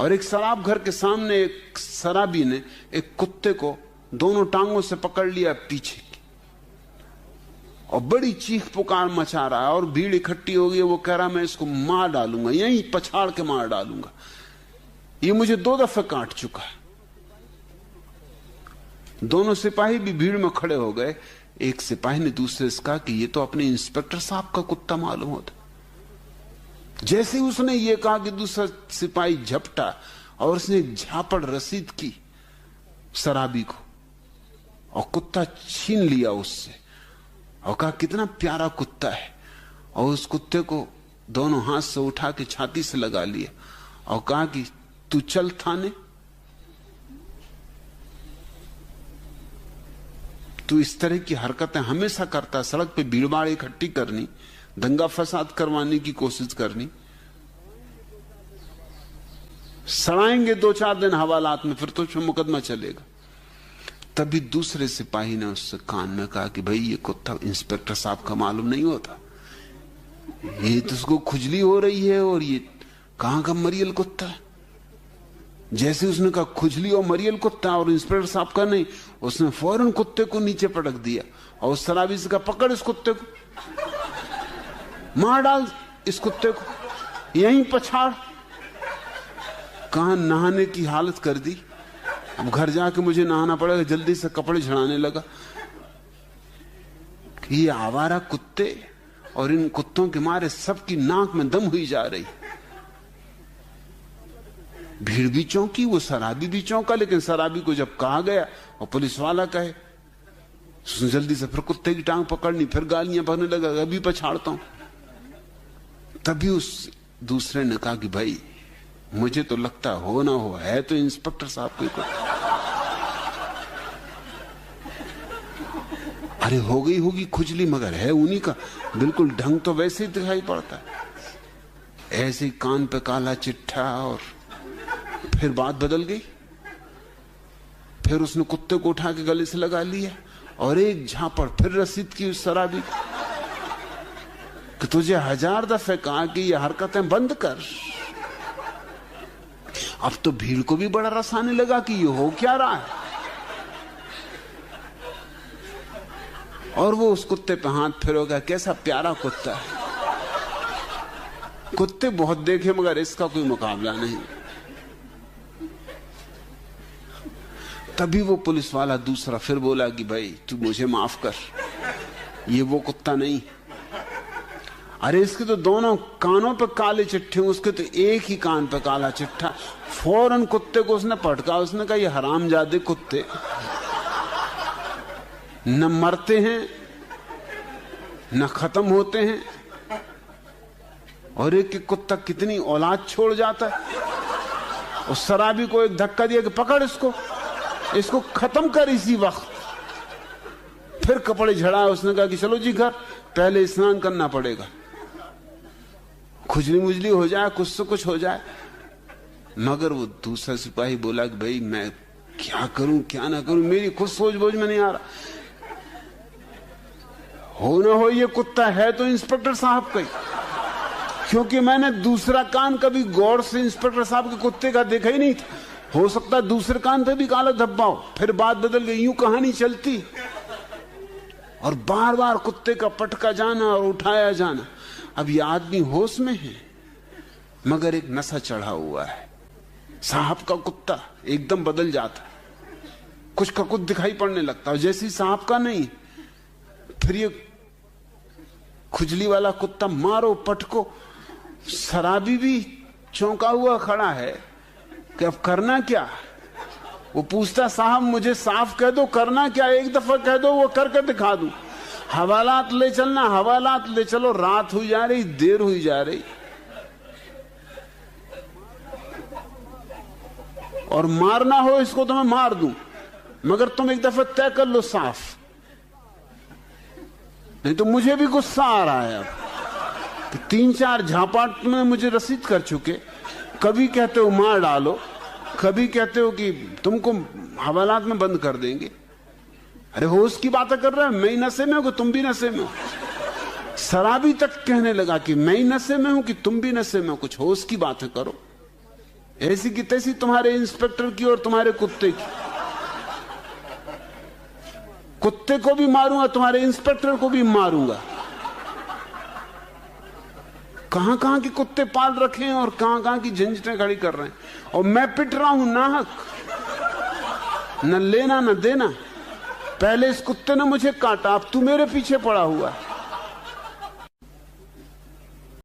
और एक शराब घर के सामने एक शराबी ने एक कुत्ते को दोनों टांगों से पकड़ लिया पीछे की, और बड़ी चीख पुकार मचा रहा है, और भीड़ इकट्ठी हो गई। वो कह रहा मैं इसको मार डालूंगा, यहीं पछाड़ के मार डालूंगा, ये मुझे 2 दफे काट चुका है। दोनों सिपाही भी भीड़ में खड़े हो गए। एक सिपाही ने दूसरे से कहा कि ये तो अपने इंस्पेक्टर साहब का कुत्ता मालूम होता। जैसे उसने ये कहा कि दूसरा सिपाही झपटा और उसने झापड़ रसीद की शराबी को, और कुत्ता छीन लिया उससे, और कहा कितना प्यारा कुत्ता है, और उस कुत्ते को दोनों हाथ से उठा के छाती से लगा लिया और कहा कि तू चल थाने, तू इस तरह की हरकतें हमेशा करता, सड़क पे भीड़भाड़ इकट्ठी करनी, दंगा फसाद करवाने की कोशिश करनी, सड़ाएंगे 2-4 दिन हवालात में, फिर तो उसमें मुकदमा चलेगा। तभी दूसरे सिपाही ने उससे कान में कहा कि भाई ये कुत्ता इंस्पेक्टर साहब का मालूम नहीं होता, ये तो उसको खुजली हो रही है, और ये कहां का मरियल कुत्ता है। जैसे उसने कहा खुजली और मरियल कुत्ता और इंस्पेक्टर साहब का नहीं, उसने फौरन कुत्ते को नीचे पटक दिया और उस शराबी से कहा पकड़ इस कुत्ते को, मार डाल इस कुत्ते को, यहीं पछाड़। कहां नहाने की हालत कर दी। अब घर जाके मुझे नहाना पड़ेगा, जल्दी से कपड़े झड़ाने लगा। ये आवारा कुत्ते और इन कुत्तों के मारे सबकी नाक में दम हुई जा रही। भीड़ भी चौंकी, वो शराबी भी चौंका, लेकिन शराबी को जब कहा गया और पुलिस वाला कहे, उसने जल्दी से फिर कुत्ते की टांग पकड़नी, फिर गालियां भरने लगा, अभी पछाड़ता हूं। तभी उस दूसरे ने कहा कि भाई मुझे तो लगता हो ना हो है तो इंस्पेक्टर साहब कोई को। अरे हो गई होगी खुजली, मगर है उन्हीं का, बिल्कुल ढंग तो वैसे ही दिखाई पड़ता है, ऐसे ही कान पे काला चिट्ठा। और फिर बात बदल गई। फिर उसने कुत्ते को उठा के गले से लगा लिया और एक झापड़ फिर रसीद की उस शराबी कि तुझे 1000 दफे कहा कि ये हरकतें बंद कर। अब तो भीड़ को भी बड़ा रस आने लगा कि ये हो क्या रहा है, और वो उस कुत्ते पे हाथ फेरोगा, कैसा प्यारा कुत्ता है। कुत्ते बहुत देखे मगर इसका कोई मुकाबला नहीं। तभी वो पुलिस वाला दूसरा फिर बोला कि भाई तू मुझे माफ कर, ये वो कुत्ता नहीं। अरे इसके तो दोनों कानों पे काले चिट्ठे, उसके तो एक ही कान पे काला चिट्ठा। फौरन कुत्ते को उसने पटका, उसने कहा ये हरामजादे कुत्ते न मरते हैं न खत्म होते हैं, और एक कुत्ता कितनी औलाद छोड़ जाता है। उस शराबी को एक धक्का दिया कि पकड़ इसको, इसको खत्म कर इसी वक्त। फिर कपड़े झड़ा, उसने कहा कि चलो जी घर, पहले स्नान करना पड़ेगा, खुजली मुजली हो जाए, कुछ से कुछ हो जाए। मगर वो दूसरा सिपाही बोला कि भाई मैं क्या करूं क्या ना करूं, मेरी खुद सोच बोझ में नहीं आ रहा। हो ना हो ये कुत्ता है तो इंस्पेक्टर साहब का ही, क्योंकि मैंने दूसरा कान कभी गौर से इंस्पेक्टर साहब के कुत्ते का देखा ही नहीं था। हो सकता है दूसरे कान पे भी काला धब्बा हो। फिर बात बदल गई, यूं कहानी चलती, और बार बार कुत्ते का पटका जाना और उठाया जाना। अब ये आदमी होश में है मगर एक नशा चढ़ा हुआ है। साहब का कुत्ता एकदम बदल जाता, कुछ का कुछ दिखाई पड़ने लगता, और जैसे ही साहब का नहीं, फिर ये खुजली वाला कुत्ता मारो पटको। शराबी भी चौंका हुआ खड़ा है कि अब करना क्या। वो पूछता साहब मुझे साफ कह दो करना क्या, एक दफा कह दो वो करके दिखा दूं। हवालात ले चलना, हवालात ले चलो। रात हुई जा रही, देर हुई जा रही, और मारना हो इसको तो मैं मार दूं, मगर तुम एक दफा तय कर लो साफ, नहीं तो मुझे भी गुस्सा आ रहा है। अब तो 3-4 झापाट में मुझे रसीद कर चुके। कभी कहते हो मार डालो, कभी कहते हो कि तुमको हवालात में बंद कर देंगे। अरे होश की बातें कर रहे हैं, मैं ही नशे में हूं कि तुम भी नशे में हो। शराबी तक कहने लगा कि मैं ही नशे में हूं कि तुम भी नशे में हो, कुछ होश की बातें करो। ऐसी की तैसी तुम्हारे इंस्पेक्टर की और तुम्हारे कुत्ते की। कुत्ते को भी मारूंगा, तुम्हारे इंस्पेक्टर को भी मारूंगा। कहां कहां के कुत्ते पाल रखे हैं और कहां कहां की झंझटें खड़ी कर रहे हैं, और मैं पिट रहा हूं नाहक, न लेना न देना। पहले इस कुत्ते ने मुझे काटा, अब तू मेरे पीछे पड़ा हुआ है।